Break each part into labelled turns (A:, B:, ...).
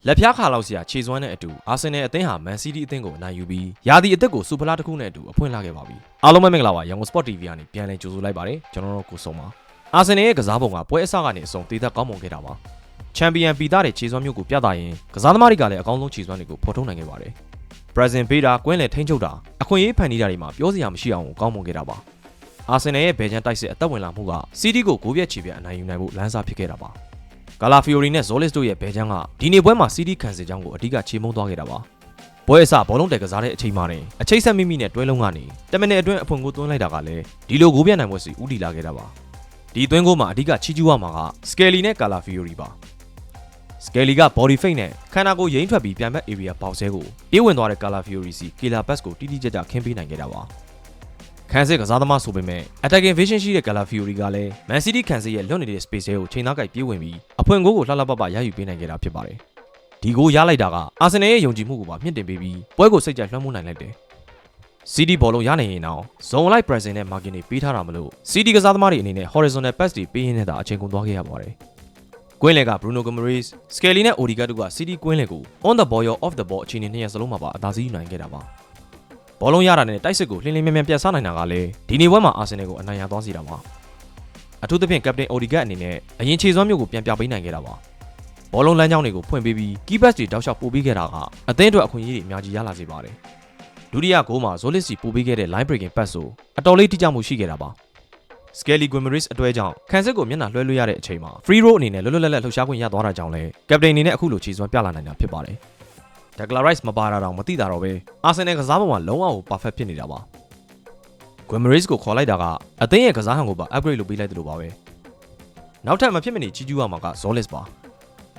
A: လက်ဖျားခါလောက်ဆရာခြေစွမ်းတဲ့အတူအာဆင်နယ်အသင်းဟာမန်စီးတီးအသင်းကိုအနိုင်ယူပြီးယာတီအသစ်ကိုစူဖလားတစ်ခုနဲ့အတူအဖွင့်လာခဲ့ပါပြီအားလုံးပဲမင်္ဂလာပါရန်ကုန် Sport TV ကနေပြန်လည်ကြိုဆိုလိုက်ပါတယ်ကျွန်တော်တို့ကိုဆုံးပါအာဆင်နယ်ရဲ့ကစားပုံကပွဲအစကနေအဆုံးသေးသက်ကောင်းမွန်ခဲ့တာပါချန်ပီယံပီသားတဲ့ခြေစွမ်းမျိုးကိုပြသရင်ကစားသမားတွေကလည်းအကောင်းဆုံးခြေစွမ်းတွေကိုဖော်ထုတ်နိုင်ခဲ့ပါတယ်ဘရာဇင်ပေးတာကွင်းလယ်ထိန်းချုပ်တာအခွင့်အရေးဖန်တီးတာတွေမှာပြောစရာမရှိအောင်ကောင်းမွန်ခဲ့တာပါအာဆင်နယ်ရဲ့ဘယ်ချန်တိုက်စစ်အသက်ဝင်လာမှုကစီးတီးကို9ပြက်ချီပြက်အနိုင်ယူနိုင်ဖို့လမ်းစာဖြစ်ခဲ့တာပါကာလာဖီယိုရီနဲ့ဇောလစ်တို့ရဲ့ဘဲချမ်းကဒီနေ့ပွဲမှာစီးတီးခံစစ်ကြောင်းကိုအဓိကချေမှုန်းသွားခဲ့တာပါပွဲအစဘောလုံးတယ်ကစားတဲ့အချိန်မှာတင်အချိတ်ဆက်မိမိနဲ့တွဲလုံးကနေ10မိနစ်အတွင်းအဖွင့်ကိုသွင်းလိုက်တာကလည်းဒီလို9ပြက်နိုင်ပွဲစီဦးတည်လာခဲ့တာပါဒီသွင်းကိုမှအဓိကချီးကျူးရမှာကစကယ်လီနဲ့ကာလာဖီယိုရီပါစကယ်လီကဘော်ဒီဖိတ်နဲ့ခန္ဓာကိုယ်ရိမ့်ထွက်ပြီးပြန်ဘက် area ပေါက်ဆဲကိုပြေးဝင်သွားတဲ့ကာလာဖီယိုရီစီကီလာဘတ်ကိုတိတိကျကျခင်းပေးနိုင်ခဲ့တာပါခန်းစစ်ကစားသမားဆိုပေမဲ့ attacking vision ရှိတဲ့ Gala Fiori ကလည်း Man City ခန်းစစ်ရဲ့လွတ်နေတဲ့ space ကိုချိန်သားကိုက်ပြေးဝင်ပြီးအဖွင့်ဂိုးကိုလှလှပပရယူပေးနိုင်ခဲ့တာဖြစ်ပါတယ်။ဒီဂိုးရလိုက်တာက Arsenal ရဲ့ယုံကြည်မှုကိုပါမြင့်တင်ပေးပြီးပွဲကိုစိတ်ကြိုက်လွှမ်းမိုးနိုင်လိုက်တယ်။ City ဘောလုံးရနိုင်ရင်တော့ zone like pressing နဲ့ marking တွေပေးထားတာမလို့ City ကစားသမားတွေအနေနဲ့ horizontal pass တွေပေးရင်းနဲ့သာအချိန်ကုန်သွားခဲ့ရပါတယ်။ကွင်းလယ်က Bruno Guimaraes, Skelly နဲ့ Odegaard တို့က City ကွင်းလယ်ကို on the ball or off the ball အခြေအနေနှစ်ရပ်စလုံးမှာပါအသာစီးယူနိုင်ခဲ့တာပါ။ဘောလုံးရတာနဲ့တိုက်စစ်ကိုလင်းလင်းမြန်မြန်ပြတ်စားနိုင်တာကလည်းဒီနေ့ပွဲမှာအာဆင်နယ်ကိုအနိုင်ရသွားစေတာပါအထူးသဖြင့်ကပတိန်အိုဒီဂတ်အနေနဲ့အရင်ခြေစွမ်းမျိုးကိုပြန်ပြပေးနိုင်ခဲ့တာပါဘောလုံးလမ်းကြောင်းတွေကိုဖွင့်ပေးပြီးကီးဘတ်တွေတောက်လျှောက်ပို့ပေးခဲ့တာကအသင်းအတွက်အခွင့်အရေးတွေအများကြီးရလာစေပါတယ်ဒုတိယဂိုးမှာဇိုလစ်စီပို့ပေးခဲ့တဲ့ line breaking pass ဆိုအတော်လေးတိကျမှုရှိခဲ့တာပါစကယ်လီဂွင်မရစ်အတွဲကြောင့်ခန်းစစ်ကိုမျက်နှာလွှဲလို့ရတဲ့အချိန်မှာ free roll အနေနဲ့လွတ်လွတ်လပ်လပ်လှုပ်ရှားခွင့်ရသွားတာကြောင့်လည်းကပတိန်အနေနဲ့အခုလိုခြေစွမ်းပြလာနိုင်တာဖြစ်ပါတယ်ဒက်ဂလာရိုက်စ်မပါတာတော့မသိတာတော့ပဲအာဆင်နယ်ကစားပုံမှာလုံးဝကို perfect ဖြစ်နေတာပါဂွင်မရစ်ကိုခေါ်လိုက်တာကအသင်းရဲ့ကစားဟန်ကိုပါ upgrade လုပ်ပေးလိုက်တယ်လို့ပါပဲနောက်ထပ်မဖြစ်မနေကြီးကျူးရမှာကဇောလစ်ပါ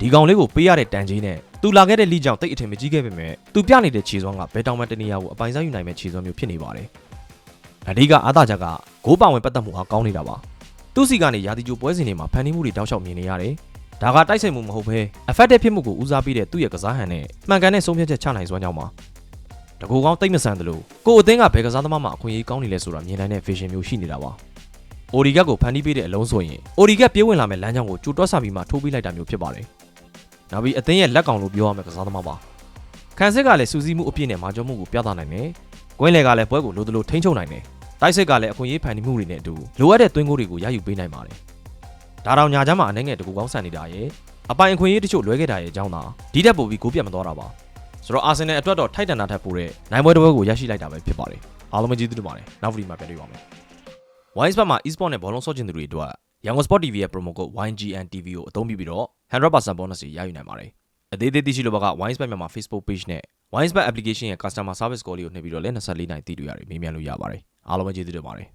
A: ဒီကောင်လေးကိုပေးရတဲ့တန်ကြီးနဲ့သူလာခဲ့တဲ့လိကြောင့်တိတ်အထင်မကြီးခဲ့ပေမဲ့သူပြနေတဲ့ခြေစွမ်းကဘယ်တောင်မှတနေရာကိုအပိုင်ဆိုင်ယူနိုင်မဲ့ခြေစွမ်းမျိုးဖြစ်နေပါတယ်အဓိကအားသာချက်ကဂိုးပါဝင်ပတ်သက်မှုအားကောင်းနေတာပါသူ့စီကနေရာသီကျိုးပွဲစဉ်တွေမှာဖန်တီးမှုတွေတောက်လျှောက်မြင်နေရတယ်ဒါကတိုက်ဆိုင်မှုမဟုတ်ဘဲ effective ဖြစ်မှုကိုဦးစားပေးတဲ့သူ့ရဲ့ကစားဟန်နဲ့မှန်ကန်တဲ့ဆုံးဖြတ်ချက်ချနိုင်စွမ်းကြောင်းပါတကူကောင်းတိတ်မဆန်တယ်လို့ကိုအသင်းကဘယ်ကစားသမားမှအခွင့်အရေးကောင်းနေလဲဆိုတာမြင်နိုင်တဲ့ vision မျိုးရှိနေတာပါအိုဒီဂတ်ကိုဖန်တီးပေးတဲ့အလုံးဆိုရင်အိုဒီဂတ်ပြေးဝင်လာမဲ့လမ်းကြောင်းကိုကြိုတွက်ဆပြီးမှထိုးပေးလိုက်တာမျိုးဖြစ်ပါတယ်နောက်ပြီးအသင်းရဲ့လက်ကောင်လို့ပြောရမယ့်ကစားသမားပါခန်းစစ်ကလည်းစူးစီးမှုအပြည့်နဲ့မာကျော်မှုကိုပြသနိုင်တယ်ကွင်းလယ်ကလည်းပွဲကိုလိုသလိုထိန်းချုပ်နိုင်တယ်တိုက်စစ်ကလည်းအခွင့်အရေးဖန်တီးမှုတွေနဲ့အတူလိုအပ်တဲ့သွင်းဂိုးတွေကိုရယူပေးနိုင်ပါတယ်ဒါတောင်ညာချမ်းမှာအနေငယ်တကူကောင်းဆန်နေတာရဲ့အပိုင်အခွင့်အရေးတချို့လွဲခဲ့တာရဲ့အကြောင်းသာဒီတက်ပို့ပြီးဂိုးပြတ်မသွားတာပါဆိုတော့အာဆင်နယ်အတွက်တော့ထိုက်တန်တာထက်ပိုတဲ့နိုင်ပွဲတစ်ပွဲကိုရရှိလိုက်တာပဲဖြစ်ပါတယ်အားလုံးပဲကျေးဇူးတင်ပါတယ်နောက်ဗီဒီယိုမှာပြန်တွေ့ပါမယ် Wine Sport မှာ e-sport နဲ့ဘောလုံးဆော့ချင်သူတွေအတွက်ရန်ကုန် Sport TV ရဲ့ promo code YNGNTV ကိုအသုံးပြုပြီးတော့ 100% bonus တွေရယူနိုင်ပါတယ်အသေးသေးသိရှိလိုပါက Wine Sport မြန်မာ Facebook page နဲ့ Wine Sport application ရဲ့ customer service call လေးကိုနှိပ်ပြီးတော့လည်း24နိုင်တည်တွေ့ရတယ်မေးမြန်းလို့ရပါတယ်အားလုံးပဲကျေးဇူးတင်ပါတယ်